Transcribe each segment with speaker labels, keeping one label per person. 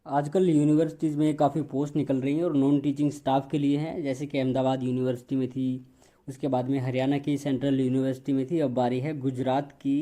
Speaker 1: आजकल यूनिवर्सिटीज़ में काफ़ी पोस्ट निकल रही हैं और नॉन टीचिंग स्टाफ के लिए हैं, जैसे कि अहमदाबाद यूनिवर्सिटी में थी। उसके बाद में हरियाणा की सेंट्रल यूनिवर्सिटी में थी। अब बारी है गुजरात की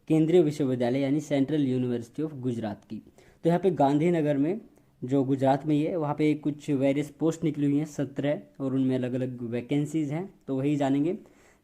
Speaker 1: केंद्रीय विश्वविद्यालय यानी सेंट्रल यूनिवर्सिटी ऑफ गुजरात की। तो यहाँ पे गांधीनगर में, जो गुजरात में ही है, वहाँ पे कुछ वेरियस पोस्ट निकली हुई हैं 17, और उनमें अलग अलग वैकेंसीज़ हैं, तो वही जानेंगे।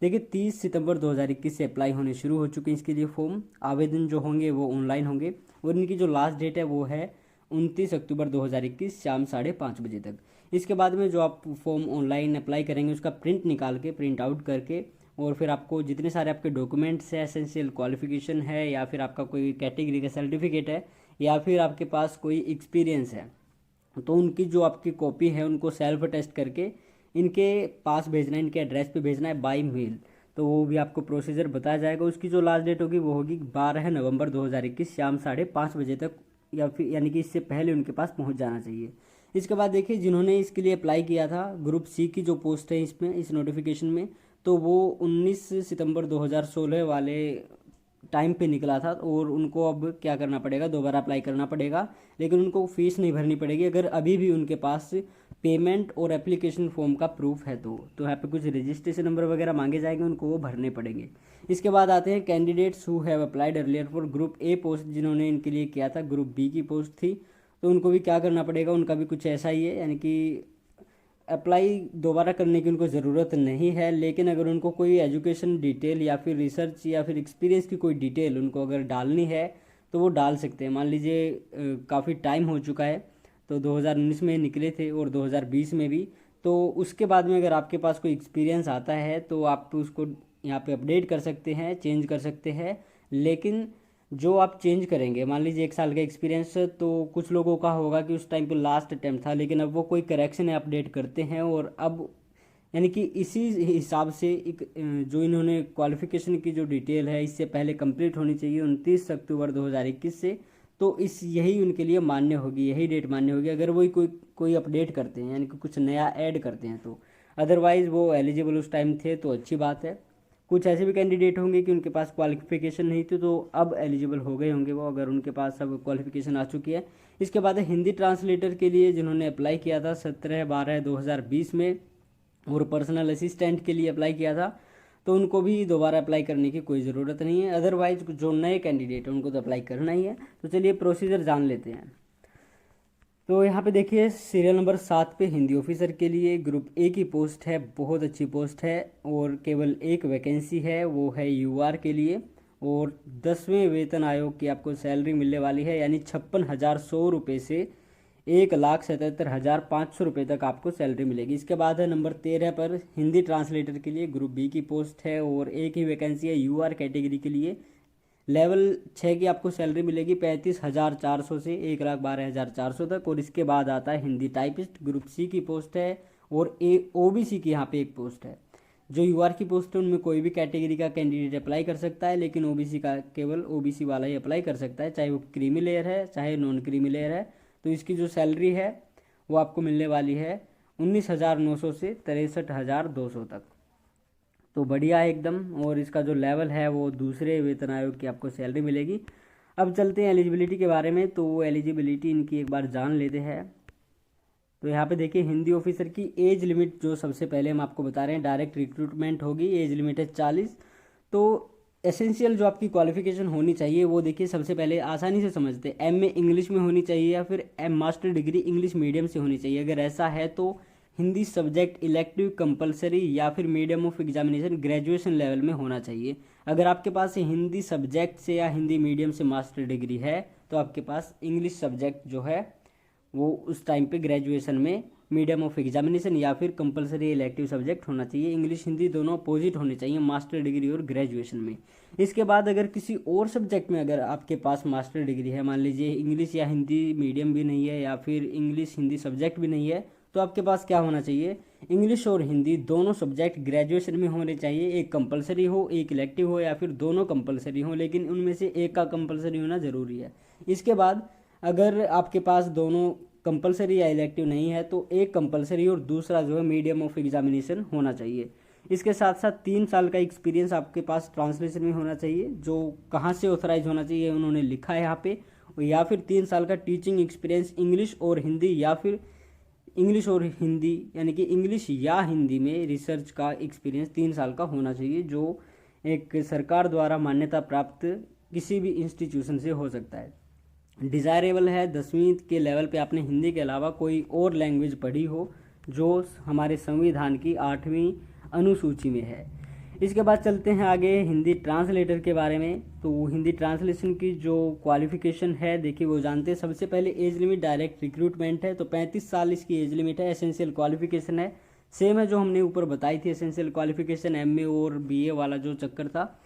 Speaker 1: देखिए 30 सितंबर 2021 से अप्लाई होने शुरू हो चुके हैं इसके लिए फॉर्म। आवेदन जो होंगे वो ऑनलाइन होंगे, और इनकी जो लास्ट डेट है वो है 29 अक्टूबर 2021 शाम 5:30 बजे तक। इसके बाद में जो आप फॉर्म ऑनलाइन अप्लाई करेंगे उसका प्रिंट निकाल के, प्रिंट आउट करके, और फिर आपको जितने सारे आपके डॉक्यूमेंट्स है, एसेंशियल क्वालिफिकेशन है, या फिर आपका कोई कैटेगरी का सर्टिफिकेट है, या फिर आपके पास कोई एक्सपीरियंस है, तो उनकी जो आपकी कॉपी है उनको सेल्फ अटेस्ट करके इनके पास भेजना है, इनके एड्रेस पे भेजना है बाई मेल। तो वो भी आपको प्रोसीजर बताया जाएगा। उसकी जो लास्ट डेट होगी वो होगी 12 नवंबर 2021 शाम 5:30 बजे तक, या फिर यानी कि इससे पहले उनके पास पहुंच जाना चाहिए। इसके बाद देखिए, जिन्होंने इसके लिए अप्लाई किया था, ग्रुप सी की जो पोस्ट है इसमें, इस नोटिफिकेशन में, तो वो 19 सितंबर 2016 वाले टाइम पे निकला था, और उनको अब क्या करना पड़ेगा, दोबारा अप्लाई करना पड़ेगा। लेकिन उनको फीस नहीं भरनी पड़ेगी अगर अभी भी उनके पास पेमेंट और एप्लीकेशन फॉर्म का प्रूफ है। तो यहाँ पे कुछ रजिस्ट्रेशन नंबर वगैरह मांगे जाएंगे, उनको वो भरने पड़ेंगे। इसके बाद आते हैं candidates who have applied earlier for group A post, जिन्होंने इनके लिए किया था, ग्रुप बी की पोस्ट थी, तो उनको भी क्या करना पड़ेगा, उनका भी कुछ ऐसा ही है, यानी कि अप्लाई दोबारा करने की उनको ज़रूरत नहीं है। लेकिन अगर उनको कोई एजुकेशन डिटेल या फिर रिसर्च या फिर एक्सपीरियंस की कोई डिटेल उनको अगर डालनी है तो वो डाल सकते हैं। मान लीजिए काफ़ी टाइम हो चुका है, तो 2019 में निकले थे और 2020 में भी, तो उसके बाद में अगर आपके पास कोई एक्सपीरियंस आता है तो आप उसको यहाँ पे अपडेट कर सकते हैं, चेंज कर सकते हैं। लेकिन जो आप चेंज करेंगे, मान लीजिए 1 साल का एक्सपीरियंस, तो कुछ लोगों का होगा कि उस टाइम पे लास्ट अटैम्प्ट था, लेकिन अब वो कोई करेक्शन है अपडेट करते हैं, और अब यानी कि इसी हिसाब से एक जो इन्होंने क्वालिफिकेशन की जो डिटेल है इससे पहले कंप्लीट होनी चाहिए 29 अक्टूबर 2021 से। तो इस यही उनके लिए मान्य होगी, यही डेट मान्य होगी अगर वही कोई कोई अपडेट करते हैं, यानी कि कुछ नया ऐड करते हैं तो। अदरवाइज़ वो एलिजिबल उस टाइम थे तो अच्छी बात है। कुछ ऐसे भी कैंडिडेट होंगे कि उनके पास क्वालिफिकेशन नहीं थी, तो अब एलिजिबल हो गए होंगे वो, अगर उनके पास अब क्वालिफिकेशन आ चुकी है। इसके बाद है हिंदी ट्रांसलेटर के लिए, जिन्होंने अप्लाई किया था 17/12/2020 में, और पर्सनल असिस्टेंट के लिए अप्लाई किया था, तो उनको भी दोबारा अप्लाई करने की कोई ज़रूरत नहीं है। अदरवाइज जो नए कैंडिडेट हैं उनको तो अप्लाई करना ही है। तो चलिए प्रोसीजर जान लेते हैं। तो यहाँ पे देखिए सीरियल नंबर 7 पे हिंदी ऑफिसर के लिए ग्रुप ए की पोस्ट है, बहुत अच्छी पोस्ट है, और केवल एक वैकेंसी है, वो है यूआर के लिए। और 10वें वेतन आयोग की आपको सैलरी मिलने वाली है, यानी 56,100 रुपये से 1,77,500 रुपये तक आपको सैलरी मिलेगी। इसके बाद है नंबर 13 पर हिंदी ट्रांसलेटर के लिए ग्रुप बी की पोस्ट है, और एक ही वैकेंसी है यूआर कैटेगरी के लिए। लेवल 6 की आपको सैलरी मिलेगी 35,400 से 1,12,400 तक। और इसके बाद आता है हिंदी टाइपिस्ट, ग्रुप सी की पोस्ट है, और ओबीसी की यहाँ पे एक पोस्ट है। जो यूआर की पोस्ट है उनमें कोई भी कैटेगरी का कैंडिडेट अप्लाई कर सकता है, लेकिन ओबीसी का केवल ओबीसी वाला ही अप्लाई कर सकता है, चाहे वो क्रीमी लेयर है चाहे नॉन क्रीमी लेयर है। तो इसकी जो सैलरी है वो आपको मिलने वाली है 19,900 से 63,200 तक। तो बढ़िया है एकदम। और इसका जो लेवल है वो दूसरे वेतन आयोग की आपको सैलरी मिलेगी। अब चलते हैं एलिजिबिलिटी के बारे में, तो एलिजिबिलिटी इनकी एक बार जान लेते हैं। तो यहाँ पे देखिए हिंदी ऑफिसर की एज लिमिट जो सबसे पहले हम आपको बता रहे हैं, डायरेक्ट रिक्रूटमेंट होगी, एज लिमिट है 40। तो एसेंशियल जो आपकी क्वालिफिकेशन होनी चाहिए वो देखिए, सबसे पहले आसानी से समझते हैं, एमए इंग्लिश में होनी चाहिए, या फिर मास्टर डिग्री इंग्लिश मीडियम से होनी चाहिए। अगर ऐसा है तो हिंदी सब्जेक्ट इलेक्टिव कंपलसरी, या फिर medium of examination graduation level में होना चाहिए। अगर आपके पास हिंदी सब्जेक्ट से या हिंदी मीडियम से मास्टर डिग्री है तो आपके पास इंग्लिश सब्जेक्ट जो है वो उस टाइम पे ग्रेजुएशन में मीडियम ऑफ एग्जामिनेशन या फिर कंपलसरी इलेक्टिव सब्जेक्ट होना चाहिए। इंग्लिश हिंदी दोनों अपोजिट होने चाहिए मास्टर डिग्री और ग्रेजुएशन में। इसके बाद अगर किसी और सब्जेक्ट में अगर आपके पास मास्टर डिग्री है, मान लीजिए इंग्लिश या हिंदी मीडियम भी नहीं है, या फिर इंग्लिश हिंदी सब्जेक्ट भी नहीं है, तो आपके पास क्या होना चाहिए, इंग्लिश और हिंदी दोनों सब्जेक्ट ग्रेजुएशन में होने चाहिए। एक कंपलसरी हो, एक इलेक्टिव हो, या फिर दोनों कंपलसरी हो, लेकिन उनमें से एक का कंपलसरी होना ज़रूरी है। इसके बाद अगर आपके पास दोनों कंपलसरी या इलेक्टिव नहीं है तो एक कंपलसरी और दूसरा जो है मीडियम ऑफ एग्जामिनेशन होना चाहिए। इसके साथ साथ 3 साल का एक्सपीरियंस आपके पास ट्रांसलेशन में होना चाहिए, जो कहाँ से ऑथराइज होना चाहिए उन्होंने लिखा है यहाँ पे। या फिर 3 साल का टीचिंग एक्सपीरियंस इंग्लिश और हिंदी, या फिर इंग्लिश और हिंदी यानी कि इंग्लिश या हिंदी में रिसर्च का एक्सपीरियंस 3 साल का होना चाहिए, जो एक सरकार द्वारा मान्यता प्राप्त किसी भी इंस्टीट्यूशन से हो सकता है। डिज़ायरेबल है 10वीं के लेवल पे आपने हिंदी के अलावा कोई और लैंग्वेज पढ़ी हो जो हमारे संविधान की 8वीं अनुसूची में है। इसके बाद चलते हैं आगे हिंदी ट्रांसलेटर के बारे में। तो हिंदी ट्रांसलेशन की जो क्वालिफिकेशन है देखिए वो जानते हैं। सबसे पहले एज लिमिट डायरेक्ट रिक्रूटमेंट है, तो 35 साल इसकी एज लिमिट है। एसेंशियल क्वालिफिकेशन है सेम है जो हमने ऊपर बताई थी, एसेंशियल क्वालिफिकेशन एमए और बीए वाला जो चक्कर था।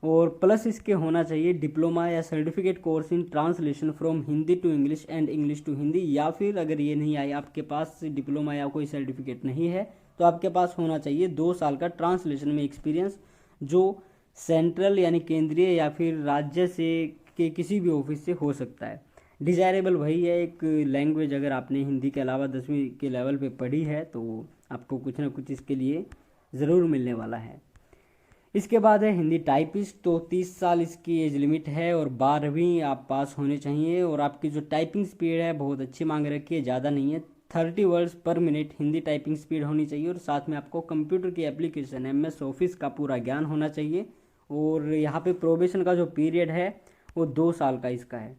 Speaker 1: और प्लस इसके होना चाहिए डिप्लोमा या certificate course in translation from Hindi to English and English to Hindi, या फिर अगर ये नहीं आई, आपके पास डिप्लोमा या कोई सर्टिफिकेट नहीं है, तो आपके पास होना चाहिए 2 साल का ट्रांसलेशन में एक्सपीरियंस, जो सेंट्रल यानी केंद्रीय या फिर राज्य से के किसी भी ऑफिस से हो सकता है। डिज़ायरेबल वही है, एक लैंग्वेज अगर आपने हिंदी के अलावा 10वीं के लेवल पे पढ़ी है तो आपको कुछ ना कुछ इसके लिए ज़रूर मिलने वाला है। इसके बाद है हिंदी टाइपिस्ट, तो 30 साल इसकी एज लिमिट है और 12वीं आप पास होने चाहिए। और आपकी जो टाइपिंग स्पीड है बहुत अच्छी मांग रखी है, ज़्यादा नहीं है, 30 वर्ड्स पर मिनट हिंदी टाइपिंग स्पीड होनी चाहिए। और साथ में आपको कंप्यूटर की एप्लीकेशन एमएस ऑफिस का पूरा ज्ञान होना चाहिए। और यहाँ पे प्रोबेशन का जो पीरियड है वो 2 साल का इसका है,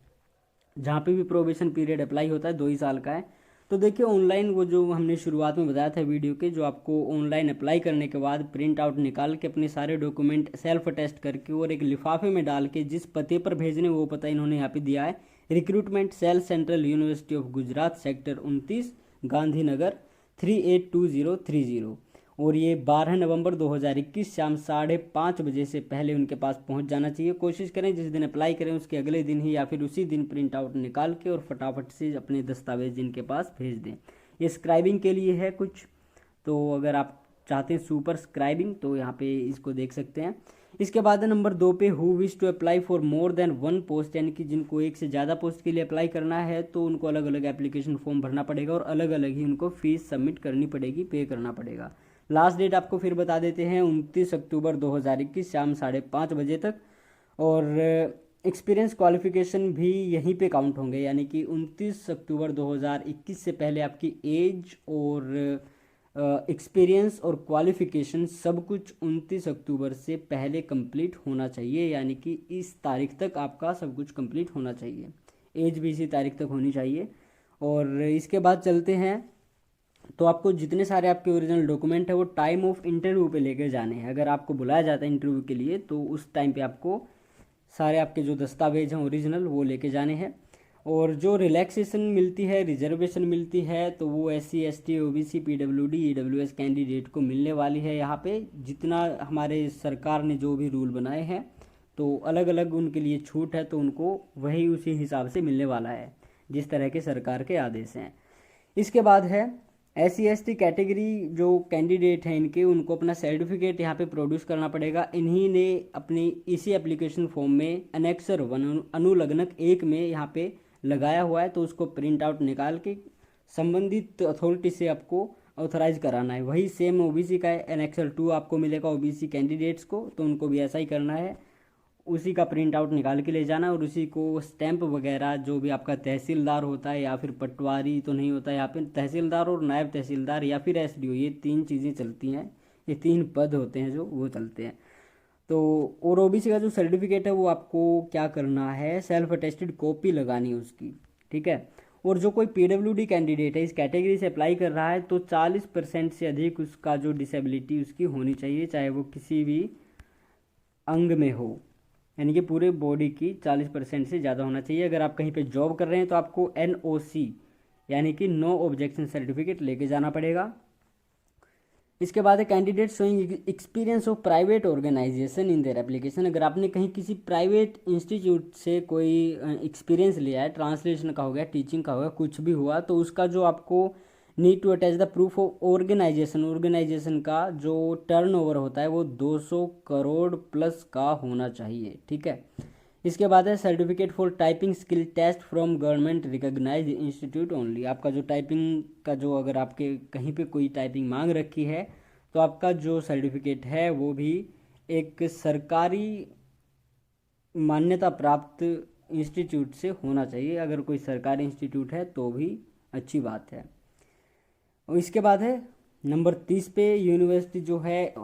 Speaker 1: जहाँ पे भी प्रोबेशन पीरियड अप्लाई होता है 2 ही साल का है। तो देखिए ऑनलाइन वो जो हमने शुरुआत में बताया था वीडियो के, जो आपको ऑनलाइन अप्लाई करने के बाद प्रिंट आउट निकाल के अपने सारे डॉक्यूमेंट सेल्फ अटेस्ट करके और एक लिफाफे में डाल के जिस पते पर भेजने वो पता इन्होंने यहाँ पे दिया है, recruitment cell central university of Gujarat sector 29 Gandhinagar 382030। और ये 12 नवंबर 2021 शाम 5:30 बजे से पहले उनके पास पहुंच जाना चाहिए। कोशिश करें जिस दिन अप्लाई करें उसके अगले दिन ही या फिर उसी दिन प्रिंट आउट निकाल के और फटाफट से अपने दस्तावेज जिनके पास भेज दें। ये स्क्राइबिंग के लिए है कुछ, तो अगर आप चाहते हैं सुपर स्क्राइबिंग तो यहाँ पे इसको देख सकते हैं। इसके बाद नंबर 2 पे who wish to apply for more than 1 post, यानी कि जिनको एक से ज़्यादा पोस्ट के लिए अप्लाई करना है तो उनको अलग अलग एप्लीकेशन फॉर्म भरना पड़ेगा और अलग अलग ही उनको फीस सबमिट करनी पड़ेगी, पे करना पड़ेगा। लास्ट डेट आपको फिर बता देते हैं 29 अक्टूबर 2021 शाम 5:30 बजे तक। और एक्सपीरियंस क्वालिफिकेशन भी यहीं पे काउंट होंगे, यानी कि 29 अक्टूबर 2021 से पहले आपकी एज और एक्सपीरियंस और क्वालिफिकेशन सब कुछ 29 अक्टूबर से पहले कंप्लीट होना चाहिए, यानी कि इस तारीख तक आपका सब कुछ कंप्लीट होना चाहिए। एज भी इसी तारीख तक होनी चाहिए। और इसके बाद चलते हैं, तो आपको जितने सारे आपके ओरिजिनल डॉक्यूमेंट है वो टाइम ऑफ इंटरव्यू पे लेके जाने हैं। अगर आपको बुलाया जाता है इंटरव्यू के लिए तो उस टाइम पे आपको सारे आपके जो दस्तावेज हैं ओरिजिनल वो लेके जाने हैं। और जो रिलैक्सेशन मिलती है, रिजर्वेशन मिलती है, तो वो SC ST OBC PWD EWS candidate को मिलने वाली है। यहाँ पे जितना हमारे सरकार ने जो भी रूल बनाए हैं तो अलग अलग उनके लिए छूट है, तो उनको वही उसी हिसाब से मिलने वाला है जिस तरह के सरकार के आदेश हैं। इसके बाद है SC ST कैटेगरी जो कैंडिडेट हैं इनके, उनको अपना सर्टिफिकेट यहाँ पे प्रोड्यूस करना पड़ेगा। इन्हीं ने अपनी इसी एप्लीकेशन फॉर्म में अनेक्सर 1 अनुलग्नक 1 में यहाँ पे लगाया हुआ है, तो उसको प्रिंट आउट निकाल के संबंधित अथॉरिटी से आपको ऑथराइज कराना है। वही सेम OBC का है, एनेक्सर 2 आपको मिलेगा OBC कैंडिडेट्स को, तो उनको भी ऐसा ही करना है, उसी का प्रिंट आउट निकाल के ले जाना और उसी को स्टैंप वगैरह जो भी आपका तहसीलदार होता है या फिर पटवारी तो नहीं होता, यहाँ पे तहसीलदार और नायब तहसीलदार या फिर SDO, ये 3 चीज़ें चलती हैं, ये 3 पद होते हैं जो वो चलते हैं। तो और OBC का जो सर्टिफिकेट है वो आपको क्या करना है, सेल्फ अटेस्टेड कॉपी लगानी है उसकी, ठीक है। और जो कोई PWD कैंडिडेट है इस कैटेगरी से अप्लाई कर रहा है तो 40% से अधिक उसका जो डिसेबिलिटी उसकी होनी चाहिए, चाहे वो किसी भी अंग में हो, यानी कि पूरे बॉडी की 40% से ज़्यादा होना चाहिए। अगर आप कहीं पे जॉब कर रहे हैं तो आपको NOC यानी कि नो ऑब्जेक्शन सर्टिफिकेट लेके जाना पड़ेगा। इसके बाद है candidate showing experience of private organisation in their application. अगर आपने कहीं किसी प्राइवेट इंस्टीट्यूट से कोई एक्सपीरियंस लिया है, ट्रांसलेशन का हो गया, टीचिंग का हो गया, कुछ भी हुआ, तो उसका जो आपको need to attach the proof of organisation का जो टर्नओवर होता है वो 200 करोड़ प्लस का होना चाहिए, ठीक है। इसके बाद है certificate for typing skill test from government recognised institute only. आपका जो टाइपिंग का जो अगर आपके कहीं पे कोई टाइपिंग मांग रखी है तो आपका जो सर्टिफिकेट है वो भी एक सरकारी मान्यता प्राप्त इंस्टीट्यूट से होना चाहिए, अगर कोई सरकारी इंस्टीट्यूट है तो भी अच्छी बात है। और इसके बाद है नंबर 30 पे, यूनिवर्सिटी जो है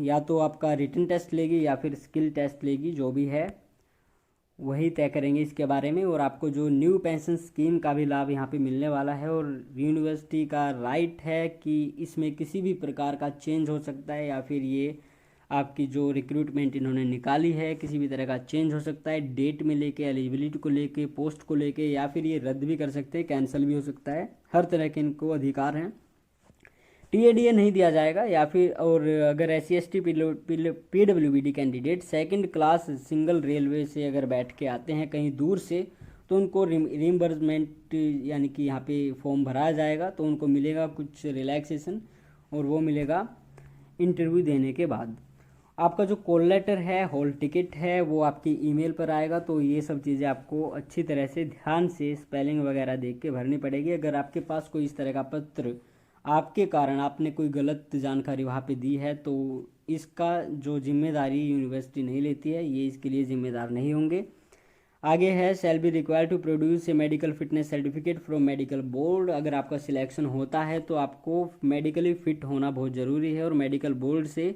Speaker 1: या तो आपका रिटन टेस्ट लेगी या फिर स्किल टेस्ट लेगी, जो भी है वही तय करेंगे इसके बारे में। और आपको जो न्यू पेंशन स्कीम का भी लाभ यहाँ पे मिलने वाला है, और यूनिवर्सिटी का राइट है कि इसमें किसी भी प्रकार का चेंज हो सकता है, या फिर ये आपकी जो रिक्रूटमेंट इन्होंने निकाली है किसी भी तरह का चेंज हो सकता है, डेट में लेके, एलिजिबिलिटी को लेके, पोस्ट को लेके, या फिर ये रद्द भी कर सकते हैं, कैंसिल भी हो सकता है। हर तरह के इनको अधिकार हैं। टीएडीए नहीं दिया जाएगा, या फिर और अगर SC/ST PWBD candidate second class single railway से अगर बैठ के आते हैं कहीं दूर से, तो उनको रिम्बर्समेंट यानी कि यहाँ पे फॉर्म भराया जाएगा, तो उनको मिलेगा कुछ रिलैक्सेशन, और वो मिलेगा इंटरव्यू देने के बाद। आपका जो कॉल लेटर है, हॉल टिकट है, वो आपकी ईमेल पर आएगा। तो ये सब चीज़ें आपको अच्छी तरह से ध्यान से स्पेलिंग वगैरह देख के भरनी पड़ेगी। अगर आपके पास कोई इस तरह का पत्र आपके कारण आपने कोई गलत जानकारी वहाँ पे दी है, तो इसका जो जिम्मेदारी यूनिवर्सिटी नहीं लेती है, ये इसके लिए जिम्मेदार नहीं होंगे। आगे है shall be required to produce a medical fitness certificate from medical board. अगर आपका सिलेक्शन होता है तो आपको मेडिकली फिट होना बहुत ज़रूरी है, और मेडिकल बोर्ड से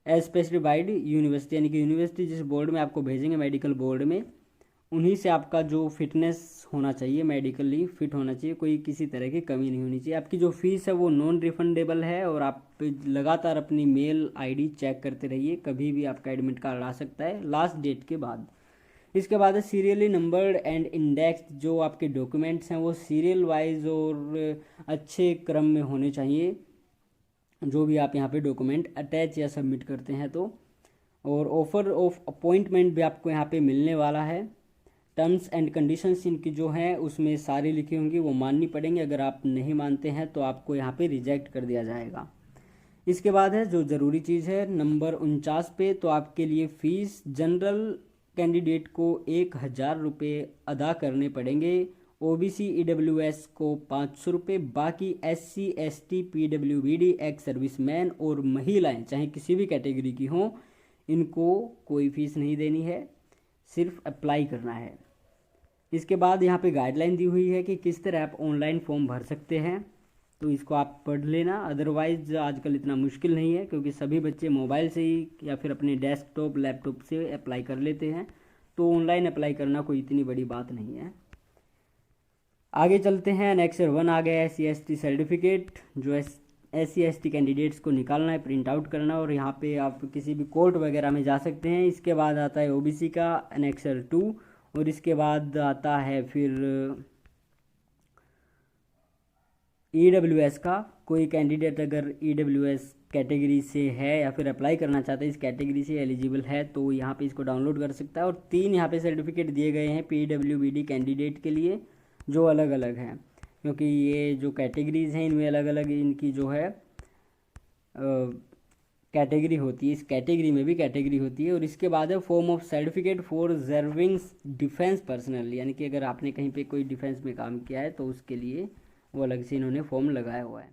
Speaker 1: एज स्पेसिफाइड यूनिवर्सिटी, यानी कि यूनिवर्सिटी जिस बोर्ड में आपको भेजेंगे मेडिकल बोर्ड में, उन्हीं से आपका जो फिटनेस होना चाहिए, मेडिकली फिट होना चाहिए, कोई किसी तरह की कमी नहीं होनी चाहिए। आपकी जो फीस है वो नॉन रिफंडेबल है, और आप लगातार अपनी मेल आईडी चेक करते रहिए, कभी भी आपका एडमिट कार्ड आ सकता है लास्ट डेट के बाद। इसके बाद है सीरियली नंबर्ड एंड इंडेक्स। जो आपके डॉक्यूमेंट्स हैं वो सीरियल वाइज और अच्छे क्रम में होने चाहिए, जो भी आप यहाँ पे डॉक्यूमेंट अटैच या सबमिट करते हैं तो। और ऑफर ऑफ अपॉइंटमेंट भी आपको यहाँ पे मिलने वाला है। टर्म्स एंड कंडीशंस इनकी जो हैं उसमें सारी लिखी होंगी, वो माननी पड़ेंगी। अगर आप नहीं मानते हैं तो आपको यहाँ पे रिजेक्ट कर दिया जाएगा। इसके बाद है जो ज़रूरी चीज़ है नंबर 49 पे, तो आपके लिए फ़ीस जनरल कैंडिडेट को 1000 रुपये अदा करने पड़ेंगे, OBC EWS को 500 रुपये, बाकी SC/ST PWBD एक्स सर्विसमैन और महिलाएं चाहे किसी भी कैटेगरी की हों, इनको कोई फीस नहीं देनी है, सिर्फ अप्लाई करना है। इसके बाद यहाँ पे गाइडलाइन दी हुई है कि किस तरह आप ऑनलाइन फॉर्म भर सकते हैं, तो इसको आप पढ़ लेना। अदरवाइज आजकल इतना मुश्किल नहीं है, क्योंकि सभी बच्चे मोबाइल से ही या फिर अपने डेस्कटॉप लैपटॉप से अप्लाई कर लेते हैं, तो ऑनलाइन अप्लाई करना कोई इतनी बड़ी बात नहीं है। आगे चलते हैं। नेक्स्ट 1 आ गया SC/ST सर्टिफिकेट, जो SC/ST कैंडिडेट्स को निकालना है, प्रिंट आउट करना, और यहाँ पे आप किसी भी कोर्ट वगैरह में जा सकते हैं। इसके बाद आता है OBC का Annexure 2, और इसके बाद आता है फिर EWS का। कोई कैंडिडेट अगर EWS कैटेगरी से है या फिर अप्लाई करना चाहता है, इस कैटेगरी से एलिजिबल है, तो यहाँ पे इसको डाउनलोड कर सकता है। और 3 यहाँ पे सर्टिफिकेट दिए गए हैं PWBD कैंडिडेट के लिए, जो अलग अलग हैं, क्योंकि ये जो कैटेगरीज़ हैं इनमें अलग अलग इनकी जो है कैटेगरी होती है, इस कैटेगरी में भी कैटेगरी होती है। और इसके बाद है form of certificate for reservings defence personnel, यानी कि अगर आपने कहीं पे कोई डिफेंस में काम किया है तो उसके लिए वो अलग से इन्होंने फॉर्म लगाया हुआ है।